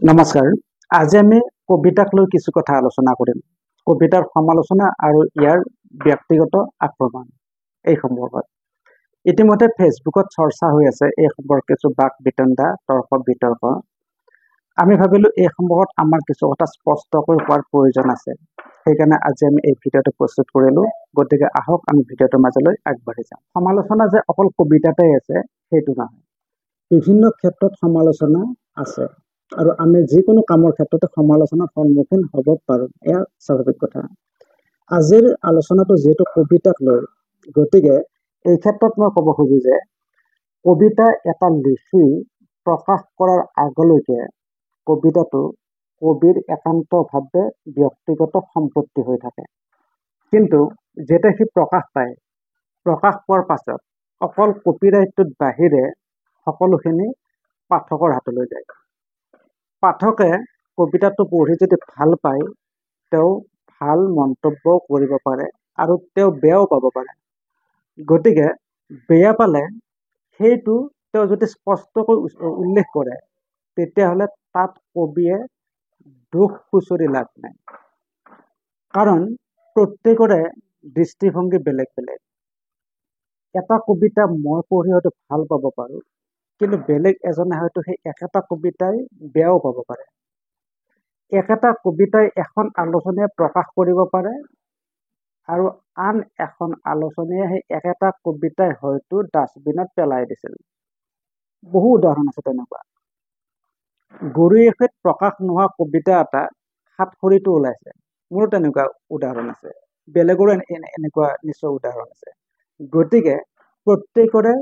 নমস্কাৰ। আজি আমি কবিতাক লৈ কিছু কথা আলোচনা কৰিম। কবিতাৰ সমালোচনা আৰু ইয়াৰ ব্যক্তিগত আক্ৰমণ এই সম্পৰ্কত। ইতিমধ্যে ফেচবুকত চৰ্চা হৈ আছে এই সম্পৰ্কে কিছু বাক বিতণ্ডা, তৰ্ক বিতৰ্ক। আমি ভাবিলো এই সম্পৰ্কত আমাৰ কিছু কথা স্পষ্টকৈ হোৱাৰ প্ৰয়োজন আছে। সেইকাৰণে আজি আমি এই ভিডিঅ'টো প্ৰস্তুত কৰিলো। গতিকে আহক আমি ভিডিঅ'টোৰ মাজলৈ আগবাঢ়ি যাওঁ। সমালোচনা যে অকল কবিতাতেই আছে সেইটো নহয়, বিভিন্ন ক্ষেত্ৰত সমালোচনা আছে আৰু আমি যিকোনো কামৰ ক্ষেত্ৰতে সমালোচনাৰ সন্মুখীন হ'ব পাৰোঁ, এয়া স্বাভাৱিক কথা। আজিৰ আলোচনাটো যিহেতু কবিতাক লৈ, গতিকে এই ক্ষেত্ৰত মই ক'ব খোজো যে কবিতা এটা লিখি প্ৰকাশ কৰাৰ আগলৈকে কবিতাটো কবিৰ একান্তভাৱে ব্যক্তিগত সম্পত্তি হৈ থাকে। কিন্তু যেতিয়া সি প্ৰকাশ পায়, প্ৰকাশ পোৱাৰ পাছত অকল কপিৰাইটটোত বাহিৰে সকলোখিনি পাঠকৰ হাতলৈ যায়। পাঠকে কবিতাটো পঢ়ি যদি ভাল পায়, তেওঁ ভাল মন্তব্যও কৰিব পাৰে আৰু তেওঁ বেয়াও পাব পাৰে। গতিকে বেয়া পালে সেইটো তেওঁ যদি স্পষ্টকৈ উল্লেখ কৰে, তেতিয়াহ'লে তাত কবিয়ে দুখ খুচৰি লাভ নাই। কাৰণ প্ৰত্যেকৰে দৃষ্টিভংগী বেলেগ বেলেগ। এটা কবিতা মই পঢ়ি হয়তো ভাল পাব পাৰোঁ, কিন্তু বেলেগ এজনে হয়তো সেই একেটা কবিতাই বেয়াও পাব পাৰে। একেটা কবিতাই এখন আলোচনীয়ে প্ৰকাশ কৰিব পাৰে আৰু আন এখন আলোচনীয়ে সেই একেটা কবিতাই হয়তো ডাষ্টবিনত পেলাই দিছিল। বহু উদাহৰণ আছে তেনেকুৱা। গৰুৱেষিত প্ৰকাশ নোহোৱা কবিতা এটা সাতসৰীটো ওলাইছে, মোৰো তেনেকুৱা উদাহৰণ আছে, বেলেগৰো এনেকুৱা নিশ্চয় উদাহৰণ আছে। গতিকে প্ৰত্যেকৰে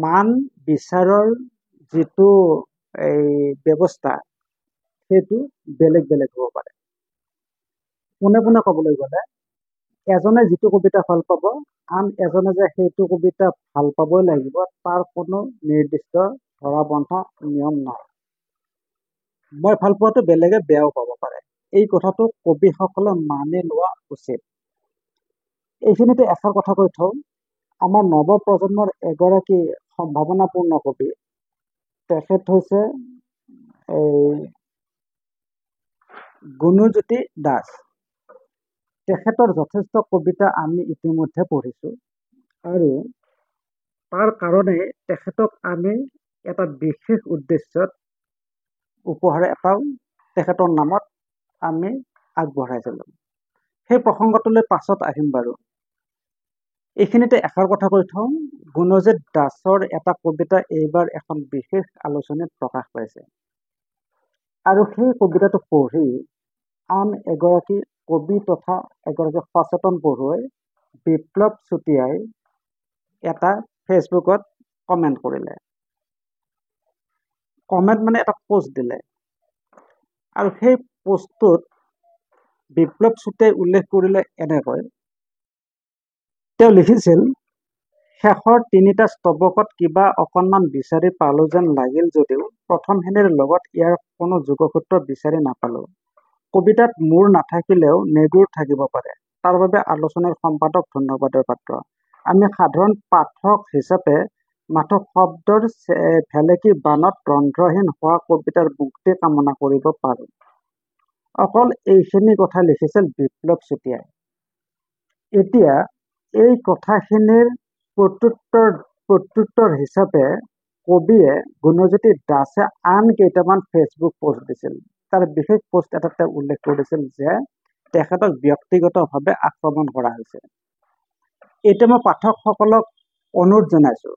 মান বিচাৰৰ যিটো ব্যৱস্থা, সেইটো বেলেগ বেলেগ হ'ব পাৰে। পোনে পোনে ক'বলৈ গ'লে এজনে যিটো কবিতা ভাল পাব, আন এজনে যে সেইটো কবিতা ভাল পাবই লাগিব তাৰ কোনো নিৰ্দিষ্ট ধৰা-বন্ধা নিয়ম নাই। মই ভাল পোৱাটো বেলেগে বেয়াও পাব পাৰে। এই কথাটো কবিসকলে মানি লোৱা উচিত। এইখিনিতে এষাৰ কথা কৈ থওঁ, আমাৰ নৱ প্ৰজন্মৰ এগৰাকী সম্ভাৱনাপূৰ্ণ কবি, তেখেত হৈছে গুণজ্যোতি দাস। তেখেতৰ যথেষ্ট কবিতা আমি ইতিমধ্যে পঢ়িছোঁ আৰু তাৰ কাৰণে তেখেতক আমি এটা বিশেষ উদ্দেশ্যত উপহাৰ এটাও তেখেতৰ নামত আমি আগবঢ়াইছিলোঁ। সেই প্ৰসংগটোলৈ পাছত আহিম বাৰু। এইখিনিতে এষাৰ কথা কৈ থওঁ, গুণজ্যোতি দাসৰ এটা কবিতা এইবাৰ এখন বিশেষ আলোচনীত প্ৰকাশ পাইছে আৰু সেই কবিতাটো পঢ়ি আন এগৰাকী কবি তথা এগৰাকী সচেতন পঢ়ুৱৈ বিপ্লৱ চুতীয়াই এটা ফেচবুকত কমেণ্ট কৰিলে। কমেণ্ট মানে এটা পোষ্ট দিলে আৰু সেই পোষ্টটোত বিপ্লৱ চুতীয়াই উল্লেখ কৰিলে এনেকৈ, তেওঁ লিখিছিল, শেষৰ তিনিটা স্তৱকত কিবা অকণমান বিচাৰি পালো যেন লাগিল যদিও প্ৰথমখিনিৰ লগত ইয়াৰ কোনো যোগসূত্ৰ বিচাৰি নাপালো। কবিতাত মূৰ নাথাকিলেও নেগুৰ থাকিব পাৰে, তাৰ বাবে আলোচনাৰ সম্পাদক ধন্যবাদৰ পাত্ৰ। আমি সাধাৰণ পাঠক হিচাপে মাথো শব্দৰ ভেলেকি বানত ৰন্ধ্ৰহীন হোৱা কবিতাৰ মুক্তি কামনা কৰিব পাৰোঁ। অকল এইখিনি কথা লিখিছিল বিপ্লৱ চুতীয়াই। এতিয়া এই কথাখিনিৰ প্ৰত্যুত্তৰ হিচাপে কবিয়ে গুণজ্যোতি দাসে আন কেইটামান ফেচবুক পোষ্ট দিছিল। তাৰ বিশেষ পোষ্ট এটাতে উল্লেখ কৰিছিল যে তেখেতক ব্যক্তিগতভাৱে আক্ৰমণ কৰা হৈছে। এতিয়া মই পাঠকসকলক অনুৰোধ জনাইছো,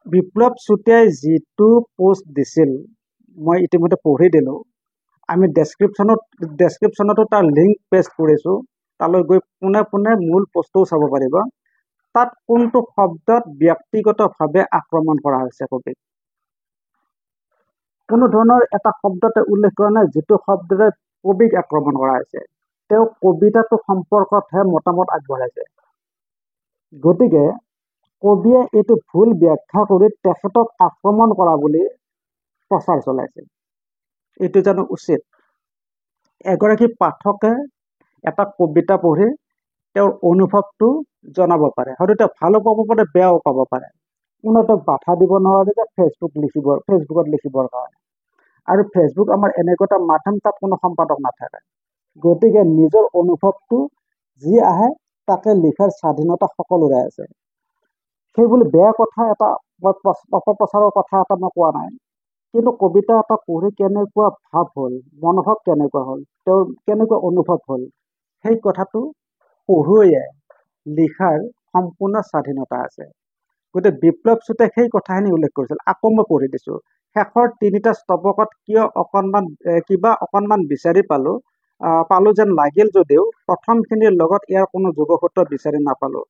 বিপ্লৱ চুতীয়াই যিটো পোষ্ট দিছিল মই ইতিমধ্যে পঢ়ি দিলো। আমি ডেছক্ৰিপশ্যনতো তাৰ লিংক পেষ্ট কৰিছোঁ, তালৈ গৈ পোনে পোনে মূল পোষ্টটোও চাব পাৰিব। তাত কোনটো শব্দত ব্যক্তিগতভাৱে আক্ৰমণ কৰা হৈছে কবিক। কোনো ধৰণৰ এটা শব্দতে উল্লেখ কৰা নাই যিটো শব্দৰে কবিক আক্ৰমণ কৰা হৈছে। তেওঁ কবিতাটো সম্পৰ্কতহে মতামত আগবঢ়াইছে। গতিকে কবিয়ে এইটো ভুল ব্যাখ্যা কৰি তেখেতক আক্ৰমণ কৰা বুলি প্ৰচাৰ চলাইছে। এইটো জানো উচিত? এগৰাকী পাঠকে এটা কবিতা পঢ়ি তেওঁৰ অনুভৱটো জনাব পাৰে, হয়তো তেওঁ ভালো পাব পাৰে, বেয়াও পাব পাৰে। কোনো তেওঁক বাধা দিব নোৱাৰে যে ফেচবুকত লিখিবৰ কাৰণে। আৰু ফেচবুক আমাৰ এনেকুৱা এটা মাধ্যম, তাত কোনো সম্পাদক নাথাকে। গতিকে নিজৰ অনুভৱটো যি আহে তাকে লিখাৰ স্বাধীনতা সকলোৰে আছে। সেইবুলি বেয়া কথা এটা, অপপ্ৰচাৰৰ কথা এটা মই কোৱা নাই, কিন্তু কবিতা এটা পঢ়ি কেনেকুৱা ভাৱ হ'ল, মনোভাৱ কেনেকুৱা হ'ল, তেওঁৰ কেনেকুৱা অনুভৱ হ'ল, সেই কথাটো পঢ়ুৱৈয়ে লিখাৰ সম্পূৰ্ণ স্বাধীনতা আছে। গতিকে বিপ্লৱ চুতে সেই কথাখিনি উল্লেখ কৰিছিল। আকৌ মই পঢ়ি দিছো, শেষৰ 3টা স্তৱকত কিবা অকণমান বিচাৰি পালো যেন লাগিল, যদিও প্ৰথমখিনিৰ লগত ইয়াৰ কোনো যোগসূত্ৰ বিচাৰি নাপালো।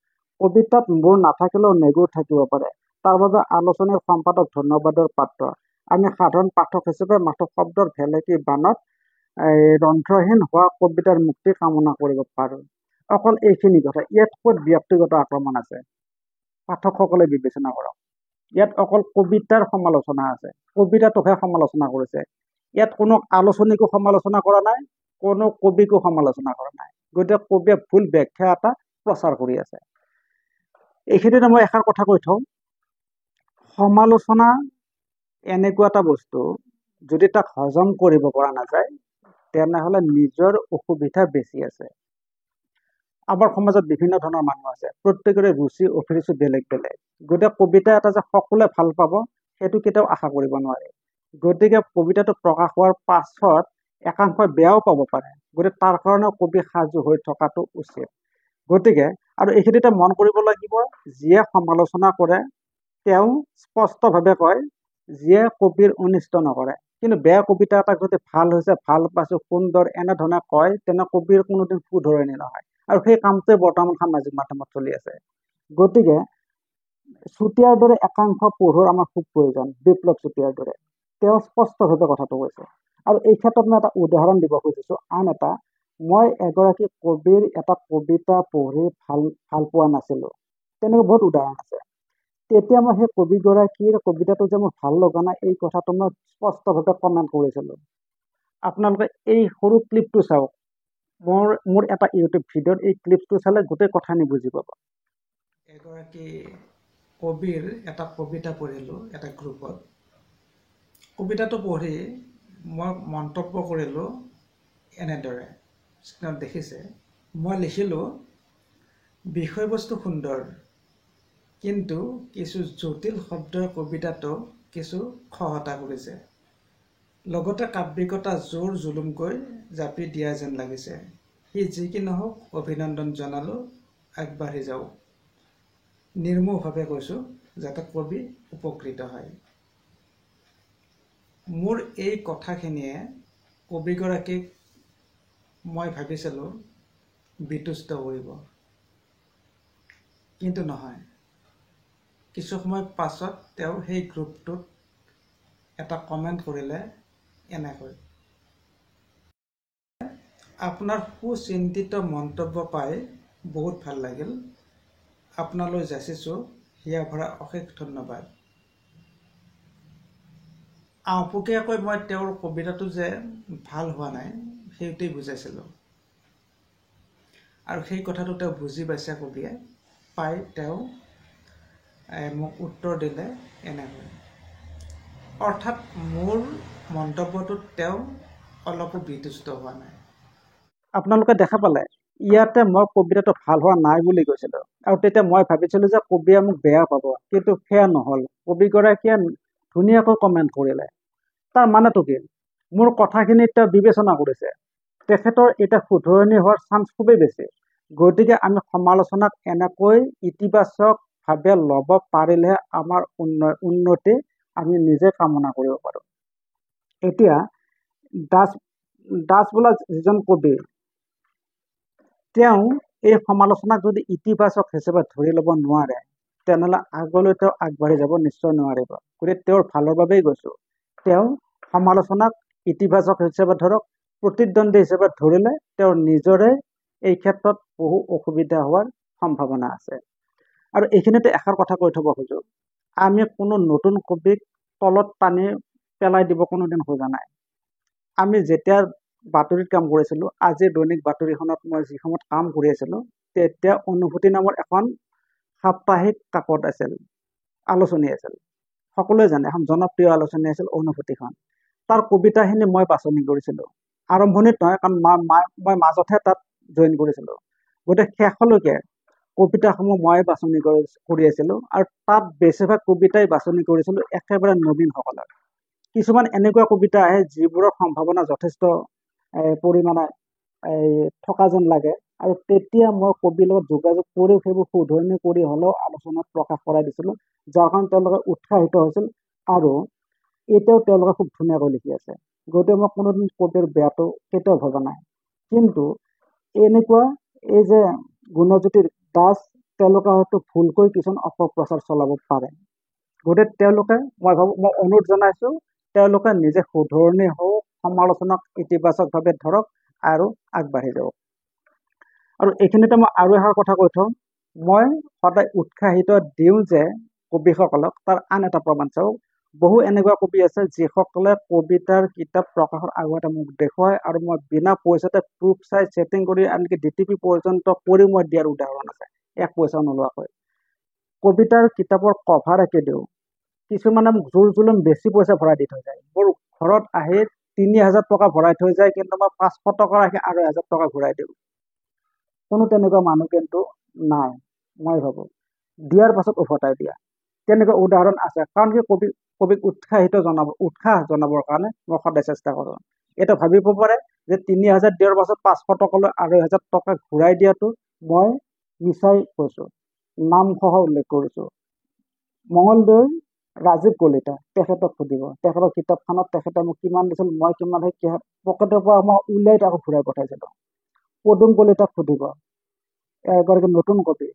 কবিতাত মোৰ নাথাকিলেও নেগুৰ থাকিব পাৰে, তাৰ বাবে আলোচনীৰ সম্পাদক ধন্যবাদৰ পাত্ৰ। আমি সাধাৰণ পাঠক হিচাপে মাথো শব্দৰ ভেলেকি বানত ৰন্ধ্ৰহীন হোৱা কবিতাৰ মুক্তি কামনা কৰিব পাৰো। অকল এইখিনি কথা। ইয়াত ক'ত ব্যক্তিগত আক্ৰমণ আছে? পাঠকসকলে বিবেচনা কৰক। ইয়াত অকল কবিতাৰ সমালোচনা আছে, কবিতাটোকহে সমালোচনা কৰিছে। ইয়াত কোনো আলোচনীকো সমালোচনা কৰা নাই, কোনো কবিকো সমালোচনা কৰা নাই। গতিকে কবিয়ে ভুল ব্যাখ্যা এটা প্ৰচাৰ কৰি আছে। এইখিনিতে মই এষাৰ কথা কৈ থওঁ, সমালোচনা এনেকুৱা এটা বস্তু, যদি তাক হজম কৰিব পৰা নাযায় তেনেহলে নিজৰ অসুবিধা বেছি আছে। আমাৰ সমাজত বিভিন্ন ধৰণৰ মানুহ আছে, প্ৰত্যেকৰে ৰুচি অভিৰুচি বেলেগ বেলেগ। গতিকে কবিতা এটা যে সকলোৱে ভাল পাব সেইটো কেতিয়াও আশা কৰিব নোৱাৰে। গতিকে কবিতাটো প্ৰকাশ হোৱাৰ পাছত একাংশই বেয়াও পাব পাৰে, গতিকে তাৰ কাৰণে কবি সাজু হৈ থকাটো উচিত। গতিকে আৰু এইখিনিতে মন কৰিব লাগিব, যিয়ে সমালোচনা কৰে তেওঁ স্পষ্টভাৱে কয় যিয়ে কবিৰ অনিষ্ট নকৰে। কিন্তু বেয়া কবিতা এটা যদি ভাল হৈছে, ভাল পাইছো, সুন্দৰ এনেধৰণে কয়, তেনে কবিৰ কোনোদিন শুধৰণি নহয়। আৰু সেই কামটোৱে বৰ্তমান সামাজিক মাধ্যমত চলি আছে। গতিকে চুতীয়াৰ দৰে একাংশ পঢ়ুৱৈৰ আমাৰ খুব প্ৰয়োজন, বিপ্লৱ চুতীয়াৰ দৰে। তেওঁ স্পষ্টভাৱে কথাটো কৈছে। আৰু এই ক্ষেত্ৰত মই এটা উদাহৰণ দিব খুজিছো। আন এটা, মই এগৰাকী কবিৰ এটা কবিতা পঢ়ি ভাল পোৱা নাছিলো, তেনেকুৱা বহুত উদাহৰণ আছে। তেতিয়া মই সেই কবিগৰাকীৰ কবিতাটো যে মোৰ ভাল লগা নাই, এই কথাটো মই স্পষ্টভাৱে কমেণ্ট কৰিছিলো। আপোনালোকে এই সৰু ক্লিপটো চাওক, মোৰ এটা ইউটিউব ভিডিঅ'ত এই ক্লিপটো চালে গোটেই কথাখিনি বুজি পাব। এগৰাকী কবিৰ এটা কবিতা পঢ়িলো এটা গ্ৰুপত। কবিতাটো পঢ়ি মই মন্তব্য কৰিলো এনেদৰে, স্ক্ৰীণত দেখিছে, মই লিখিলো, বিষয়বস্তু সুন্দৰ, কিন্তু কিছু জটিল শব্দৰ কবিতাটো কিছু খহটা কৰিছে। লগতে কাব্যিকতা জোৰ জুলুমকৈ জাপি দিয়া যেন লাগিছে। সি যি কি নহওক, অভিনন্দন জনালো, আগবাঢ়ি যাওঁ। নিৰ্মোহভাৱে কৈছো, যাতে কবি উপকৃত হয়। মোৰ এই কথাখিনিয়ে কবিগৰাকীক মই ভাবিছিলো বিতুষ্ট কৰিব, কিন্তু নহয়। কিছু সময় পাছত তেওঁ সেই গ্ৰুপটোত এটা কমেণ্ট কৰিলে এনেকৈ, আপোনাৰ সুচিন্তিত মন্তব্য পাই বহুত ভাল লাগিল, আপোনালৈ যাচিছো হিয়া ভৰা অশেষ ধন্যবাদ। আওপকীয়াকৈ মই তেওঁৰ কবিতাটো যে ভাল হোৱা নাই সেইটোৱেই বুজাইছিলো। আৰু সেই কথাটো তেওঁ বুজি পাইছে, কবিয়ে পাই তেওঁ মোক উত্তৰ দিলে এনেকৈ। অৰ্থাৎ মোৰ মন্তব্যটোত তেওঁ অলপো বিতুষ্ট হোৱা নাই। আপোনালোকে দেখা পালে, ইয়াতে মই কবিতাটো ভাল হোৱা নাই বুলি কৈছিলো, আৰু তেতিয়া মই ভাবিছিলো যে কবিয়ে মোক বেয়া পাব, কিন্তু সেয়া নহল। কবিগৰাকীয়ে ধুনীয়াকৈ কমেণ্ট কৰিলে। তাৰ মানেটো কি? মোৰ কথাখিনি তেওঁ বিবেচনা কৰিছে, তেখেতৰ এতিয়া শুধৰণি হোৱাৰ চান্স খুবেই বেছি। গতিকে আমি সমালোচনাক এনেকৈ ইতিবাচক ভাৱে ল'ব পাৰিলেহে আমাৰ উন্নতি আমি নিজে কামনা কৰিব পাৰো। এতিয়া দাস বোলা যিজন কবি, তেওঁ এই সমালোচনাক যদি ইতিবাচক হিচাপে ধৰি ল'ব নোৱাৰে, তেনেহ'লে আগলৈ তেওঁ আগবাঢ়ি যাব নিশ্চয় নোৱাৰিব। গতিকে তেওঁৰ ভালৰ বাবেই কৈছো, তেওঁ সমালোচনাক ইতিবাচক হিচাপে ধৰক, প্ৰতিদ্বন্দ্বী হিচাপে ধৰিলে তেওঁৰ নিজৰে এই ক্ষেত্ৰত বহু অসুবিধা হোৱাৰ সম্ভাৱনা আছে। আৰু এইখিনিতে এষাৰ কথা কৈ থব খোজো, আমি কোনো নতুন কবিক তলত টানি পেলাই দিব কোনোদিন খোজা নাই। আমি যেতিয়া বাতৰিত কাম কৰিছিলো, আজিৰ দৈনিক বাতৰিখনত মই যি সময়ত কাম কৰি আছিলো, তেতিয়া অনুভূতি নামৰ এখন সাপ্তাহিক কাকত আছিল, আলোচনী আছিল। সকলোৱে জানে, এখন জনপ্ৰিয় আলোচনী আছিল অনুভূতিখন। তাৰ কবিতাখিনি মই বাছনি কৰিছিলোঁ। আৰম্ভণিত নহয়, কাৰণ মই মাজতহে তাত জইন কৰিছিলোঁ। গতিকে শেষলৈকে কবিতাসমূহ মই বাছনি কৰি আছিলোঁ, আৰু তাত বেছিভাগ কবিতাই বাছনি কৰিছিলোঁ একেবাৰে নবীনসকলৰ। কিছুমান এনেকুৱা কবিতা আহে যিবোৰৰ সম্ভাৱনা যথেষ্ট পৰিমাণে থকা যেন লাগে, আৰু তেতিয়া মই কবিৰ লগত যোগাযোগ কৰি সেইবোৰ শুধৰণি কৰি হ'লেও আলোচনাত প্ৰকাশ কৰাই দিছিলোঁ, যাৰ কাৰণে তেওঁলোকে উৎসাহিত হৈছিল, আৰু এতিয়াও তেওঁলোকে খুব ধুনীয়াকৈ লিখি আছে। গতিকে মই কোনোদিন কবিৰ বেয়াটো কেতিয়াও ভবা নাই। কিন্তু এনেকুৱা এই যে গুণজ্যোতি দাস, তেওঁলোকে হয়তো ভুলকৈ কিছুমান অপপ্ৰচাৰ চলাব পাৰে। গতিকে তেওঁলোকে, মই ভাবোঁ, মই অনুৰোধ জনাইছোঁ, তেওঁলোকে নিজে শুধৰণি হওক, সমালোচনাক ইতিবাচকভাৱে ধৰক আৰু আগবাঢ়ি যাওক। আৰু এইখিনিতে মই আৰু এষাৰ কথা কৈ থওঁ, মই সদায় উৎসাহিত দিওঁ যে কবিসকলক, তাৰ আন এটা প্ৰমাণ চাওক, বহু এনেকুৱা কবি আছে যিসকলে কবিতাৰ কিতাপ প্ৰকাশৰ আগতে মোক দেখুৱায়, আৰু মই বিনা পইচাতে প্ৰুফ চাই ছেটিং কৰি আনকি DTP পৰ্যন্ত কৰি মই দিয়াৰ উদাহৰণ আছে, এক পইচাও নোলোৱাকৈ। কবিতাৰ কিতাপৰ কভাৰ আঁকি দিওঁ, কিছুমানে মোক জোৰ জুলুম বেছি পইচা ভৰাই দি থৈ যায়। মোৰ ঘৰত আহি 3000 টকা ভৰাই থৈ যায়, কিন্তু মই 500 টকা ৰাখি আৰু 1000 টকা ঘূৰাই দিওঁ। কোনো তেনেকুৱা মানুহ কিন্তু নাই, মই ভাবোঁ। দিয়াৰ পাছত উভতাই দিয়া, তেনেকুৱা উদাহৰণ আছে। কাৰণ কি, কবিক উৎসাহ জনাবৰ কাৰণে মই সদায় চেষ্টা কৰোঁ। এটা ভাবিব পাৰে যে 3000 দিয়াৰ পাছত 500 টকালৈ আৰু 1000 টকা ঘূৰাই দিয়াটো মই মিছাই কৈছোঁ। নামসহ উল্লেখ কৰিছোঁ। মঙলদৈৰ ৰাজীৱ কলিতা, তেখেতক সুধিব, তেখেতৰ কিতাপখনত তেখেতে মোক কিমান দিছিল, মই কিমান পকেটৰ পৰা মই উলিয়াই তাকো ঘূৰাই পঠাইছিলোঁ। পদুম কলিতাক সুধিব, এগৰাকী নতুন কবি,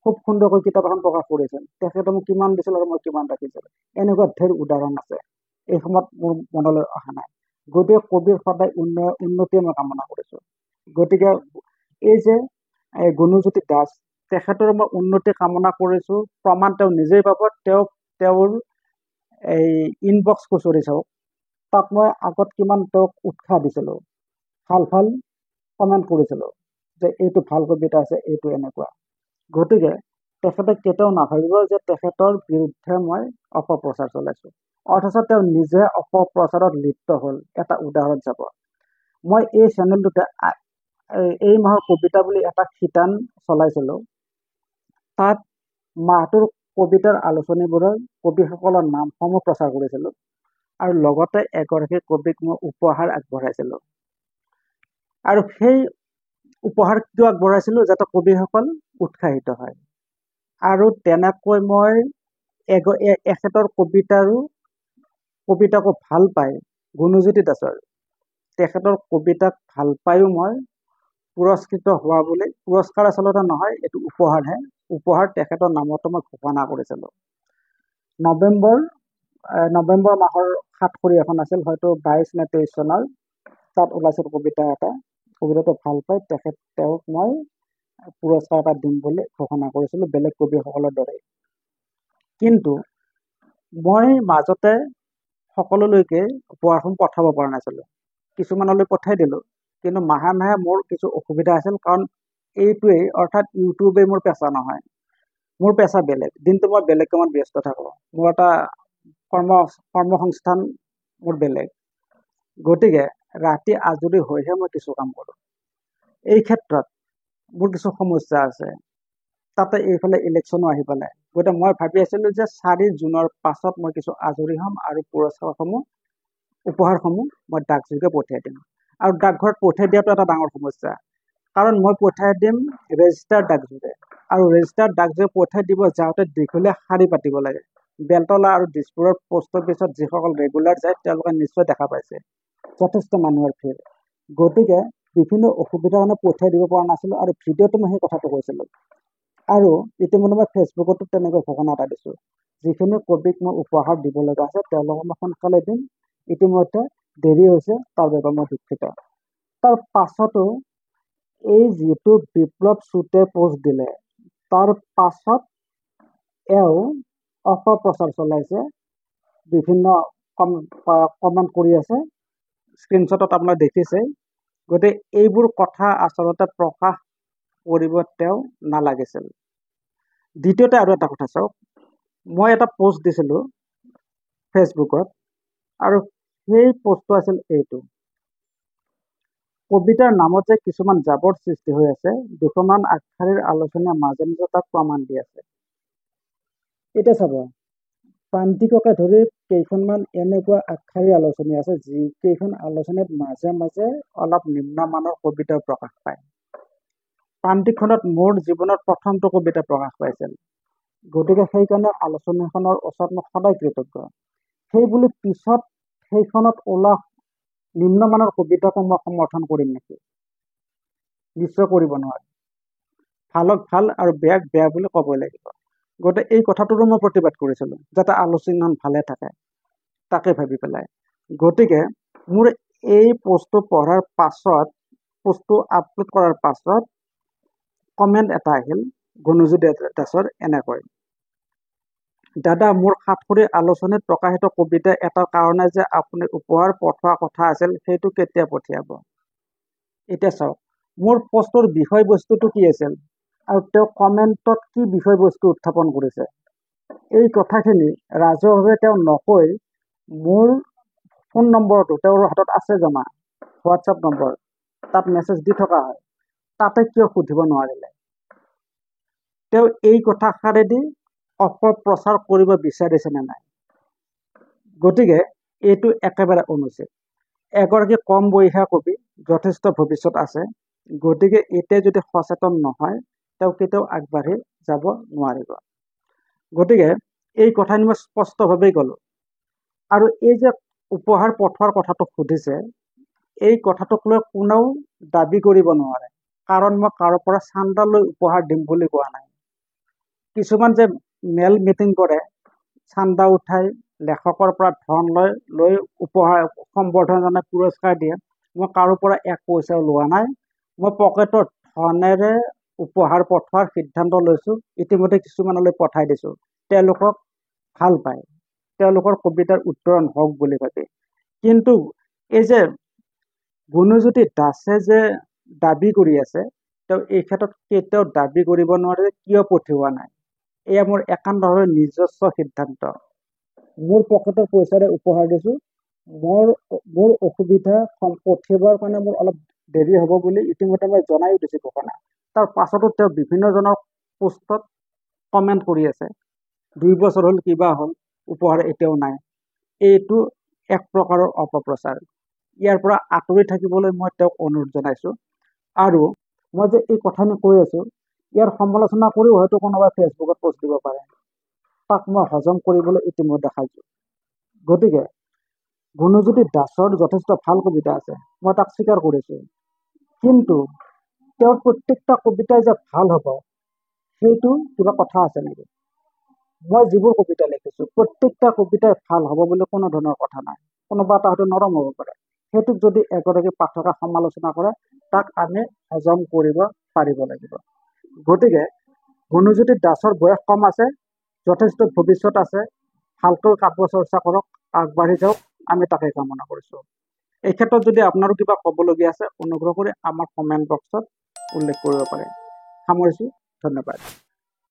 খুব সুন্দৰকৈ কিতাপ এখন প্ৰকাশ কৰিছিল, তেখেতে মোক কিমান দিছিল আৰু মই কিমান ৰাখিছিলোঁ। এনেকুৱা ঢেৰ উদাহৰণ আছে, এই সময়ত মোৰ মনলৈ অহা নাই। গতিকে কবিৰ সদায় উন্নতিয়ে মই কামনা কৰিছোঁ। গতিকে এই যে গুণজ্যোতি দাস, তেখেতৰ মই উন্নতি কামনা কৰিছোঁ, প্ৰমাণ তেওঁ নিজেই পাব। তেওঁৰ এই ইনবক্স খুচৰি চাওক, তাত মই আগত কিমান তেওঁক উৎসাহ দিছিলোঁ, ভাল ভাল কমেণ্ট কৰিছিলোঁ যে এইটো ভাল কবিতা আছে, এইটো এনেকুৱা। গতিকে তেখেতে কেতিয়াও নাভাবিব যে তেখেতৰ বিৰুদ্ধে মই অপপ্ৰচাৰ চলাইছোঁ, অথচ তেওঁ নিজে অপপ্ৰচাৰত লিপ্ত হ'ল। এটা উদাহৰণ চাব, মই এই চেনেলটোতে এই মাহৰ কবিতা বুলি এটা শিতান চলাইছিলোঁ। তাত মাহটোৰ কবিতাৰ আলোচনীবোৰৰ কবিসকলৰ নামসমূহ প্ৰচাৰ কৰিছিলোঁ, আৰু লগতে এগৰাকী কবিক মই উপহাৰ আগবঢ়াইছিলোঁ। আৰু সেই উপহাৰ কিয় আগবঢ়াইছিলোঁ? যাতে কবিসকল উৎসাহিত হয়। আৰু তেনেকৈ মই এখেতৰ কবিতাকো ভাল পাই, গুণজ্যোতি দাসৰ তেখেতৰ কবিতাক ভাল পায়ো মই পুৰস্কৃত হোৱা বুলি, পুৰস্কাৰ আচলতে নহয়, এইটো উপহাৰহে, উপহাৰ তেখেতৰ নামতো মই ঘোষণা কৰিছিলোঁ। নৱেম্বৰ মাহৰ 7 খৰি এখন আছিল, হয়তো 22 নে 23 চনৰ, তাত ওলাইছিল কবিতা এটা। কবিতাটো ভাল পাই তেওঁক মই পুৰস্কাৰ এটা দিম বুলি ঘোষণা কৰিছিলোঁ, বেলেগ কবিসকলৰ দৰে। কিন্তু মই মাজতে সকলোলৈকে উপহাৰসমূহ পঠাব পৰা নাছিলোঁ, কিছুমানলৈ পঠাই দিলোঁ, কিন্তু মাহে মাহে মোৰ কিছু অসুবিধা আছিল। কাৰণ এইটোৱেই, অৰ্থাৎ ইউটিউবেই মোৰ পেচা নহয়, মোৰ পেচা বেলেগ। দিনটো মই বেলেগ কামত ব্যস্ত থাকোঁ, মোৰ এটা কৰ্মসংস্থান মোৰ বেলেগ। গতিকে ৰাতি আজৰি হৈহে মই কিছু কাম কৰোঁ। এই ক্ষেত্ৰত মোৰ কিছু সমস্যা আছে, তাতে এইফালে ইলেকশ্যনো আহি পেলাই। গতিকে মই ভাবি আছিলোঁ যে 4 জুনৰ পাছত মই কিছু আজৰি হ'ম, আৰু উপহাৰসমূহ মই ডাকযোগে পঠিয়াই দিম। আৰু ডাকঘৰত পঠিয়াই দিয়াটো এটা ডাঙৰ সমস্যা, কাৰণ মই পঠিয়াই দিম ৰেজিষ্টাৰ ডাকযোগে, আৰু ৰেজিষ্টাৰ ডাকযোগে পঠিয়াই দিব যাওঁতে দীঘলীয়া শাৰী পাতিব লাগে। বেলতলা আৰু দিছপুৰৰ পোষ্ট অফিচত যিসকল ৰেগুলাৰ যায়, তেওঁলোকে নিশ্চয় দেখা পাইছে যথেষ্ট মানুহৰ ভিৰ। গতিকে বিভিন্ন অসুবিধাৰ কাৰণে পঠিয়াই দিব পৰা নাছিলোঁ, আৰু ভিডিঅ'টো মই সেই কথাটো কৈছিলোঁ। আৰু ইতিমধ্যে মই ফেচবুকতো তেনেকৈ ঘোষণা এটা দিছোঁ, যিখিনি কবিক মই উপহাৰ দিব লগা আছে তেওঁলোকক মই সোনকালে দিম। ইতিমধ্যে দেৰি হৈছে, তাৰ বাবে মই দুঃখিত। তাৰ পাছতো এই যিটো বিপ্লৱ চুতে পোষ্ট দিলে, তাৰ পাছত এওঁ অপপ্ৰচাৰ চলাইছে, বিভিন্ন কমেণ্ট কৰি আছে, স্ক্ৰীনশ্বটত আপোনালোকে দেখিছে। গতিকে এইবোৰ কথা আচলতে প্ৰকাশ কৰিব তেওঁ নালাগিছিল। দ্বিতীয়তে আৰু এটা কথা চাওক, মই এটা পোষ্ট দিছিলোঁ ফেচবুকত, আৰু সেই পোষ্টটো আছিল এইটো। কবিতাৰ নামত যে কিছুমান জাবৰ সৃষ্টি হৈ আছে, দুখনমান আগশাৰীৰ আলোচনীয়ে মাজে মাজে তাক প্ৰমাণ দি আছে। এতিয়া চাব, প্ৰান্তিককে ধৰি কেইখনমান এনেকুৱা আগশাৰী আলোচনী আছে যিকেইখন আলোচনীত মাজে মাজে অলপ নিম্নমানৰ কবিতাও প্ৰকাশ পায়। প্ৰান্তিকখনত মোৰ জীৱনত প্ৰথমটো কবিতা প্ৰকাশ পাইছিল, গতিকে সেইকাৰণে আলোচনীখনৰ ওচৰত মই সদায় কৃতজ্ঞ। সেই বুলি পিছত সেইখনত ওলোৱা নিম্নমানৰ কবিতাকো মই সমৰ্থন কৰিম নেকি? নিশ্চয় কৰিব নোৱাৰিম। ভালক ভাল আৰু বেয়াক বেয়া বুলি ক'বই লাগিব। গতিকে এই কথাটোৰো মই প্ৰতিবাদ কৰিছিলোঁ, যাতে আলোচনীখন ভালে থাকে, তাকে ভাবি পেলাই। গতিকে মোৰ এই পোষ্টটো পঢ়াৰ পাছত, পোষ্টটো আপলোড কৰাৰ পাছত কমেণ্ট এটা আহিল গুণজ্যোতি দাসৰ এনেকৈ, দাদা, মোৰ সাতসৰী আলোচনীত প্ৰকাশিত কবিতা এটাৰ কাৰণে যে আপুনি উপহাৰ পঠোৱা কথা আছিল, সেইটো কেতিয়া পঠিয়াব? এতিয়া চাওক, মোৰ পোষ্টৰ বিষয়বস্তুটো কি আছিল আৰু তেওঁ কমেণ্টত কি বিষয়বস্তু উত্থাপন কৰিছে, এই কথাখিনি ৰাজহুৱাভাৱে তেওঁ নকৈ মোৰ ফোন নম্বৰটো তেওঁৰ হাতত আছে জমা, হোৱাটছআপ নম্বৰ, তাত মেছেজ দি থকা হয়, তাতে কিয় সুধিব নোৱাৰিলে? তেওঁ এই কথাষাৰেদি অপপ্ৰচাৰ কৰিব বিচাৰিছে নে নাই? গতিকে এইটো একেবাৰে অনুচিত। এগৰাকী কম বয়সীয়া কবি, যথেষ্ট ভৱিষ্যত আছে, গতিকে এতিয়া যদি সচেতন নহয়, তেওঁ কেতিয়াও আগবাঢ়ি যাব নোৱাৰিব। গতিকে এই কথাখিনি মই স্পষ্টভাৱেই ক'লোঁ। আৰু এই যে উপহাৰ পঠোৱাৰ কথাটো সুধিছে, এই কথাটোক লৈ কোনেও দাবী কৰিব নোৱাৰে, কাৰণ মই কাৰো পৰা চান্দা লৈ উপহাৰ দিম বুলি কোৱা নাই। কিছুমান যে মেল মিটিং কৰে, চান্দা উঠাই লেখকৰ পৰা ধন লৈ উপহাৰ সম্বৰ্ধনা জনাই পুৰস্কাৰ দিয়ে, মই কাৰো পৰা এক পইচাও লোৱা নাই। মই পকেটত ধনেৰে উপহাৰ পঠোৱাৰ সিদ্ধান্ত লৈছোঁ, ইতিমধ্যে কিছুমানলৈ পঠাই দিছোঁ, তেওঁলোকক ভাল পায়, তেওঁলোকৰ কবিতাৰ উত্তৰণ হওক বুলি ভাবি। কিন্তু এই যে গুণজ্যোতি দাসে যে দাবী কৰি আছে, তেওঁ এই ক্ষেত্ৰত কেতিয়াও দাবী কৰিব নোৱাৰে কিয় পঠিওৱা নাই। এয়া মোৰ একান্তভাৱে নিজস্ব সিদ্ধান্ত। মোৰ পকেটৰ পইচাৰে উপহাৰ দিছোঁ, মোৰ অসুবিধা পঠিয়াবৰ কাৰণে মোৰ অলপ দেৰি হ'ব বুলি ইতিমধ্যে মই জনাইও দিছোঁ ঘোষণা। তাৰ পাছতো তেওঁ বিভিন্নজনৰ পোষ্টত কমেণ্ট কৰি আছে, 2 বছৰ হ'ল, কিবা হ'ল, উপহাৰ এতিয়াও নাই। এইটো এক প্ৰকাৰৰ অপপ্ৰচাৰ। ইয়াৰ পৰা আঁতৰি থাকিবলৈ মই তেওঁক অনুৰোধ জনাইছোঁ। আৰু মই যে এই কথাখিনি কৈ আছোঁ, ইয়াৰ সমালোচনা কৰিও হয়তো কোনোবাই ফেচবুকত পোষ্ট দিব পাৰে, তাক মই হজম কৰিবলৈ ইতিমধ্যে সাজু। গতিকে গুণজ্যোতি দাসৰ যথেষ্ট ভাল কবিতা আছে, মই তাক স্বীকাৰ কৰিছোঁ, কিন্তু তেওঁৰ প্ৰত্যেকটা কবিতাই যে ভাল হ'ব, সেইটো কিবা কথা আছে নেকি? মই যিবোৰ কবিতা লিখিছোঁ, প্ৰত্যেকটা কবিতাই ভাল হ'ব বুলি কোনো ধৰণৰ কথা নাই। কোনোবা এটা হয়তো নৰম হ'ব পাৰে, সেইটোক যদি এগৰাকী পাঠকে সমালোচনা কৰে, তাক আমি হজম কৰিব পাৰিব লাগিব। গতিকে গুণজ্যোতি দাসৰ বয়স কম আছে, যথেষ্ট ভৱিষ্যত আছে, ভালকৈ কাব্য চৰ্চা কৰক, আগবাঢ়ি যাওক, আমি তাকে কামনা কৰিছোঁ। এই ক্ষেত্ৰত যদি আপোনাৰো কিবা ক'বলগীয়া আছে, অনুগ্ৰহ কৰি আমাৰ কমেণ্ট বক্সত উল্লেখ কৰিব পাৰে। সামৰিছোঁ, ধন্যবাদ।